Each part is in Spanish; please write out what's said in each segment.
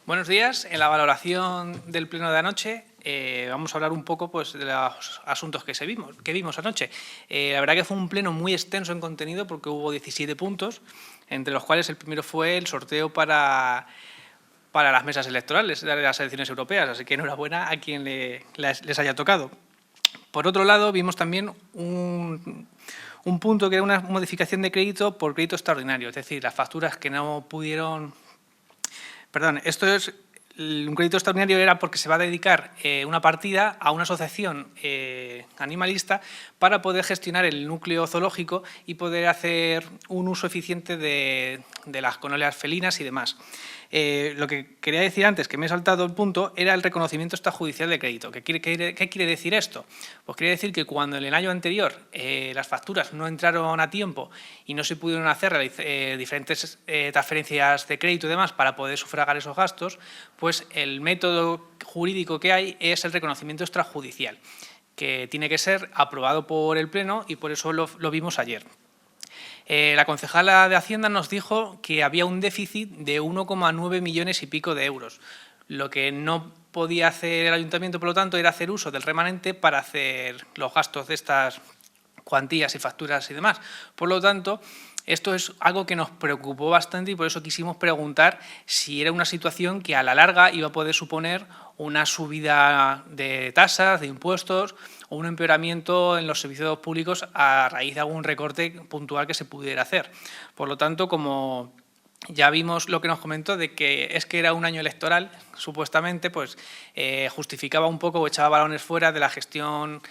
Buenos días. En la valoración del pleno de anoche vamos a hablar un poco pues, de los asuntos que vimos anoche. La verdad que fue un pleno muy extenso en contenido porque hubo 17 puntos, entre los cuales el primero fue el sorteo para las mesas electorales de las elecciones europeas, así que enhorabuena a quien les haya tocado. Por otro lado, vimos también un punto que era una modificación de crédito por crédito extraordinario, es decir, las facturas que no pudieron... Perdón, esto es un crédito extraordinario era porque se va a dedicar una partida a una asociación animalista para poder gestionar el núcleo zoológico y poder hacer un uso eficiente de las conolias felinas y demás. Lo que quería decir antes, que me he saltado el punto, era el reconocimiento extrajudicial de crédito. ¿Qué quiere decir esto? Pues quiere decir que cuando en el año anterior las facturas no entraron a tiempo y no se pudieron hacer diferentes transferencias de crédito y demás para poder sufragar esos gastos, pues el método jurídico que hay es el reconocimiento extrajudicial, que tiene que ser aprobado por el Pleno y por eso lo vimos ayer. La concejala de Hacienda nos dijo que había un déficit de 1,9 millones y pico de euros. Lo que no podía hacer el ayuntamiento, por lo tanto, era hacer uso del remanente para hacer los gastos de estas cuantías y facturas y demás. Por lo tanto, esto es algo que nos preocupó bastante y por eso quisimos preguntar si era una situación que a la larga iba a poder suponer una subida de tasas, de impuestos o un empeoramiento en los servicios públicos a raíz de algún recorte puntual que se pudiera hacer. Por lo tanto, como ya vimos lo que nos comentó de que es que era un año electoral, supuestamente, pues justificaba un poco o echaba balones fuera de la gestión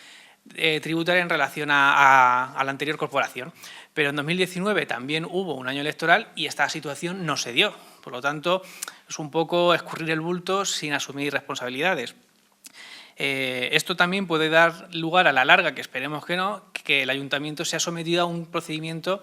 tributaria en relación a la anterior corporación. Pero en 2019 también hubo un año electoral y esta situación no se dio. Por lo tanto, es un poco escurrir el bulto sin asumir responsabilidades. Esto también puede dar lugar a la larga, que esperemos que no, que el ayuntamiento sea sometido a un procedimiento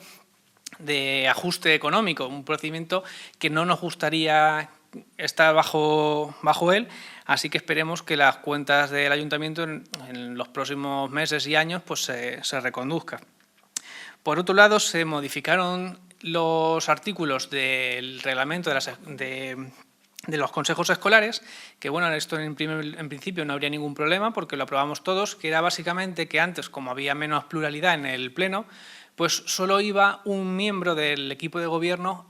de ajuste económico, un procedimiento que no nos gustaría estar bajo él, así que esperemos que las cuentas del ayuntamiento en los próximos meses y años pues, se reconduzcan. Por otro lado, se modificaron los artículos del reglamento de los consejos escolares, que bueno, esto en principio no habría ningún problema porque lo aprobamos todos, que era básicamente que antes, como había menos pluralidad en el Pleno, pues solo iba un miembro del equipo de gobierno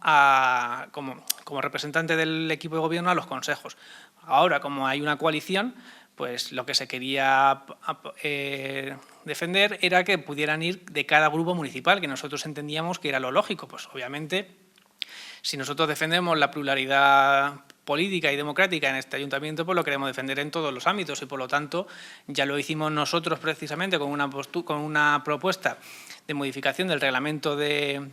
como representante del equipo de gobierno a los consejos. Ahora, como hay una coalición, pues lo que se quería defender era que pudieran ir de cada grupo municipal, que nosotros entendíamos que era lo lógico. Pues obviamente, si nosotros defendemos la pluralidad política y democrática en este ayuntamiento, pues lo queremos defender en todos los ámbitos y por lo tanto ya lo hicimos nosotros precisamente con una propuesta de modificación del reglamento de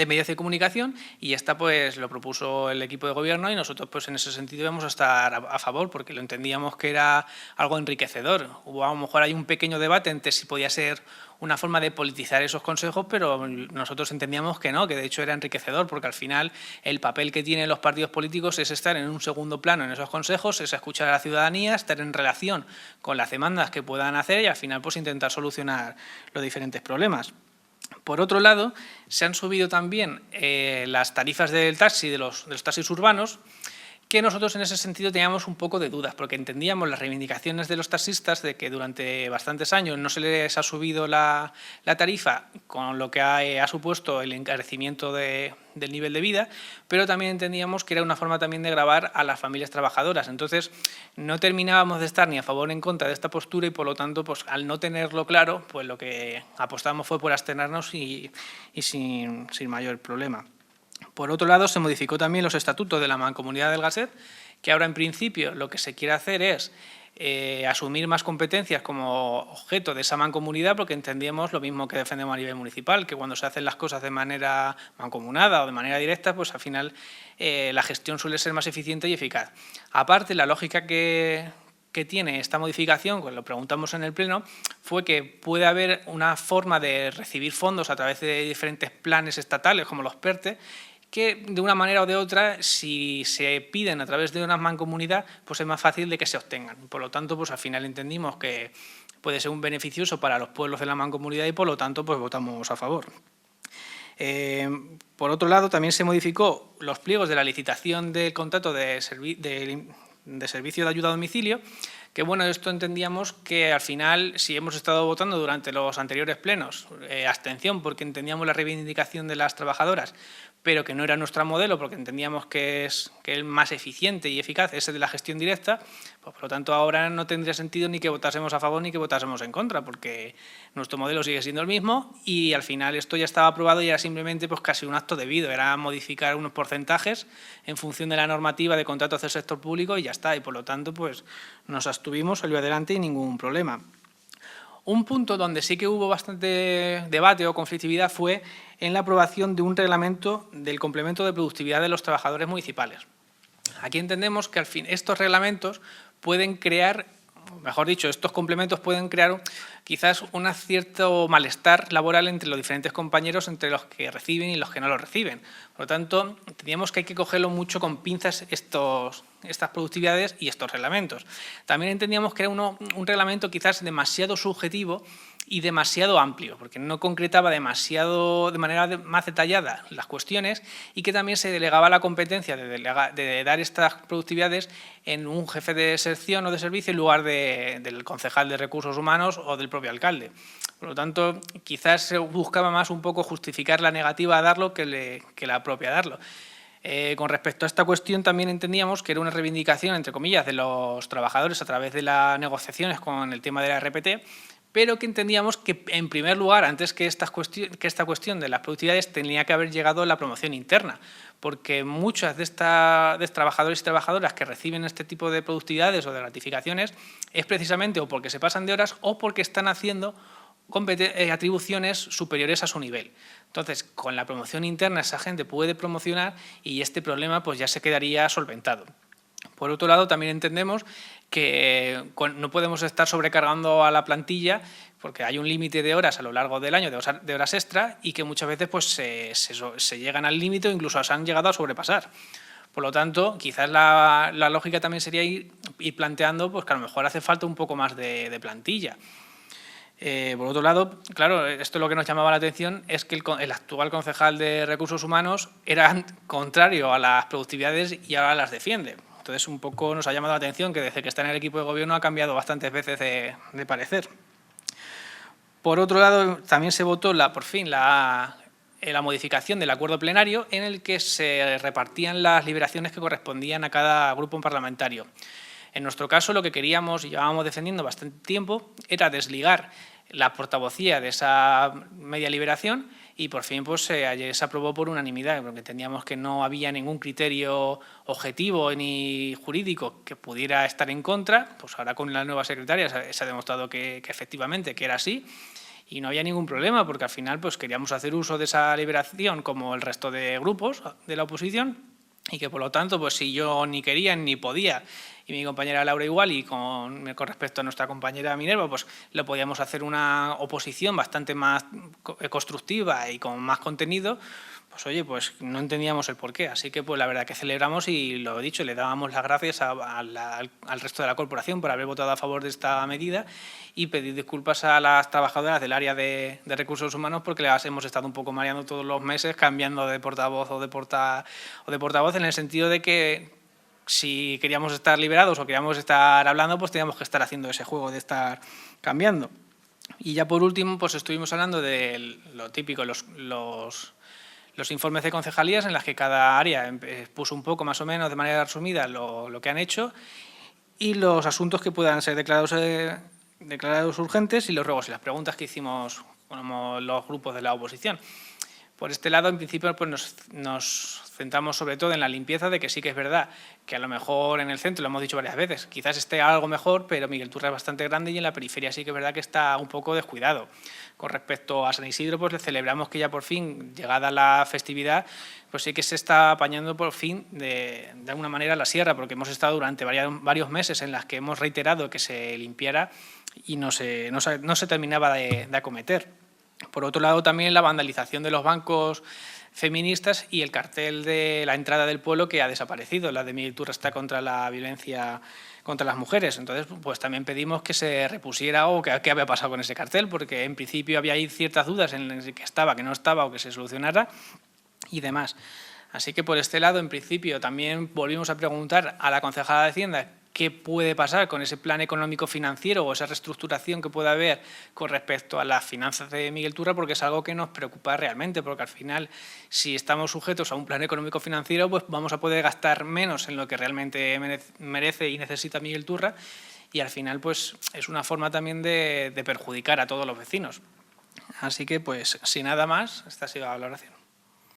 mediación y comunicación y esta pues lo propuso el equipo de gobierno y nosotros pues en ese sentido íbamos a estar a favor porque lo entendíamos que era algo enriquecedor. Hubo a lo mejor hay un pequeño debate entre si podía ser una forma de politizar esos consejos, pero nosotros entendíamos que no, que de hecho era enriquecedor porque al final el papel que tienen los partidos políticos es estar en un segundo plano en esos consejos, es escuchar a la ciudadanía, estar en relación con las demandas que puedan hacer y al final pues intentar solucionar los diferentes problemas. Por otro lado, se han subido también las tarifas del taxi, de los taxis urbanos, que nosotros en ese sentido teníamos un poco de dudas, porque entendíamos las reivindicaciones de los taxistas de que durante bastantes años no se les ha subido la tarifa, con lo que ha supuesto el encarecimiento del nivel de vida, pero también entendíamos que era una forma también de gravar a las familias trabajadoras. Entonces, no terminábamos de estar ni a favor ni en contra de esta postura y, por lo tanto, pues al no tenerlo claro, pues lo que apostamos fue por abstenernos y sin mayor problema. Por otro lado, se modificó también los estatutos de la Mancomunidad del Gasset, que ahora en principio lo que se quiere hacer es asumir más competencias como objeto de esa mancomunidad, porque entendíamos lo mismo que defendemos a nivel municipal, que cuando se hacen las cosas de manera mancomunada o de manera directa, pues al final la gestión suele ser más eficiente y eficaz. Aparte, la lógica que tiene esta modificación, pues lo preguntamos en el Pleno, fue que puede haber una forma de recibir fondos a través de diferentes planes estatales, como los PERTE, que de una manera o de otra, si se piden a través de una mancomunidad, pues es más fácil de que se obtengan. Por lo tanto, pues al final entendimos que puede ser un beneficioso para los pueblos de la mancomunidad y por lo tanto pues votamos a favor. Por otro lado, también se modificó los pliegos de la licitación del contrato de servicio de ayuda a domicilio, que bueno, esto entendíamos que al final, si hemos estado votando durante los anteriores plenos abstención porque entendíamos la reivindicación de las trabajadoras, pero que no era nuestro modelo porque entendíamos que es el más eficiente y eficaz, ese de la gestión directa, pues por lo tanto ahora no tendría sentido ni que votásemos a favor ni que votásemos en contra, porque nuestro modelo sigue siendo el mismo y al final esto ya estaba aprobado y era simplemente pues casi un acto debido, era modificar unos porcentajes en función de la normativa de contratos del sector público y ya está, y por lo tanto pues nos abstuvimos, salió adelante y ningún problema. Un punto donde sí que hubo bastante debate o conflictividad fue en la aprobación de un reglamento del complemento de productividad de los trabajadores municipales. Aquí entendemos que al fin estos reglamentos pueden crear, mejor dicho, estos complementos pueden crear quizás un cierto malestar laboral entre los diferentes compañeros, entre los que reciben y los que no lo reciben. Por lo tanto, teníamos que hay que cogerlo mucho con pinzas estas productividades y estos reglamentos. También entendíamos que era un reglamento quizás demasiado subjetivo y demasiado amplio, porque no concretaba de manera más detallada las cuestiones y que también se delegaba la competencia de dar estas productividades en un jefe de sección o de servicio en lugar del concejal de recursos humanos o del propio alcalde. Por lo tanto, quizás se buscaba más un poco justificar la negativa a darlo que la propia a darlo. Con respecto a esta cuestión también entendíamos que era una reivindicación, entre comillas, de los trabajadores a través de las negociaciones con el tema de la RPT, pero que entendíamos que, en primer lugar, antes que esta cuestión de las productividades, tenía que haber llegado la promoción interna, porque muchas de estos trabajadores y trabajadoras que reciben este tipo de productividades o de gratificaciones es precisamente o porque se pasan de horas o porque están haciendo atribuciones superiores a su nivel. Entonces, con la promoción interna esa gente puede promocionar y este problema pues ya se quedaría solventado. Por otro lado, también entendemos que no podemos estar sobrecargando a la plantilla porque hay un límite de horas a lo largo del año, de horas extra, y que muchas veces pues, se llegan al límite o incluso se han llegado a sobrepasar. Por lo tanto, quizás la lógica también sería ir planteando pues, que a lo mejor hace falta un poco más de plantilla. Por otro lado, claro, esto lo que nos llamaba la atención es que el actual concejal de Recursos Humanos era contrario a las productividades y ahora las defiende. Entonces, un poco nos ha llamado la atención que desde que está en el equipo de gobierno ha cambiado bastantes veces de parecer. Por otro lado, también se votó por fin la modificación del acuerdo plenario en el que se repartían las liberaciones que correspondían a cada grupo parlamentario. En nuestro caso, lo que queríamos y llevábamos defendiendo bastante tiempo era desligar la portavocía de esa media liberación y por fin pues, ayer se aprobó por unanimidad, porque entendíamos que no había ningún criterio objetivo ni jurídico que pudiera estar en contra. Pues ahora con la nueva secretaria se ha demostrado que efectivamente que era así y no había ningún problema, porque al final pues, queríamos hacer uso de esa liberación como el resto de grupos de la oposición y que por lo tanto, pues si yo ni quería ni podía y mi compañera Laura igual y con respecto a nuestra compañera Minerva, pues le podíamos hacer una oposición bastante más constructiva y con más contenido, pues oye, pues no entendíamos el porqué. Así que pues la verdad que celebramos y lo he dicho, le dábamos las gracias al resto de la corporación por haber votado a favor de esta medida y pedir disculpas a las trabajadoras del área de recursos humanos porque las hemos estado un poco mareando todos los meses cambiando de portavoz o de portavoz en el sentido de que si queríamos estar liberados o queríamos estar hablando, pues teníamos que estar haciendo ese juego de estar cambiando. Y ya por último, pues estuvimos hablando de lo típico, los informes de concejalías en las que cada área puso un poco más o menos de manera resumida lo que han hecho y los asuntos que puedan ser declarados urgentes y los ruegos y las preguntas que hicimos como los grupos de la oposición. Por este lado, en principio, pues nos centramos sobre todo en la limpieza, de que sí que es verdad que a lo mejor en el centro, lo hemos dicho varias veces, quizás esté algo mejor, pero Miguel Turra es bastante grande y en la periferia sí que es verdad que está un poco descuidado. Con respecto a San Isidro, pues le celebramos que ya por fin, llegada la festividad, pues sí que se está apañando por fin de alguna manera la sierra, porque hemos estado durante varios meses en las que hemos reiterado que se limpiara y no se terminaba de acometer. Por otro lado, también la vandalización de los bancos feministas y el cartel de la entrada del pueblo que ha desaparecido, la de Miguel Iturra está contra la violencia contra las mujeres. Entonces, pues también pedimos que se repusiera o qué había pasado con ese cartel, porque en principio había ahí ciertas dudas en que estaba, que no estaba o que se solucionara y demás. Así que por este lado, en principio, también volvimos a preguntar a la concejala de Hacienda qué puede pasar con ese plan económico financiero o esa reestructuración que pueda haber con respecto a las finanzas de Miguel Iturra, porque es algo que nos preocupa realmente, porque al final, si estamos sujetos a un plan económico financiero, pues vamos a poder gastar menos en lo que realmente merece y necesita Miguel Iturra, y al final pues es una forma también de perjudicar a todos los vecinos. Así que, pues, sin nada más, esta ha sido la valoración.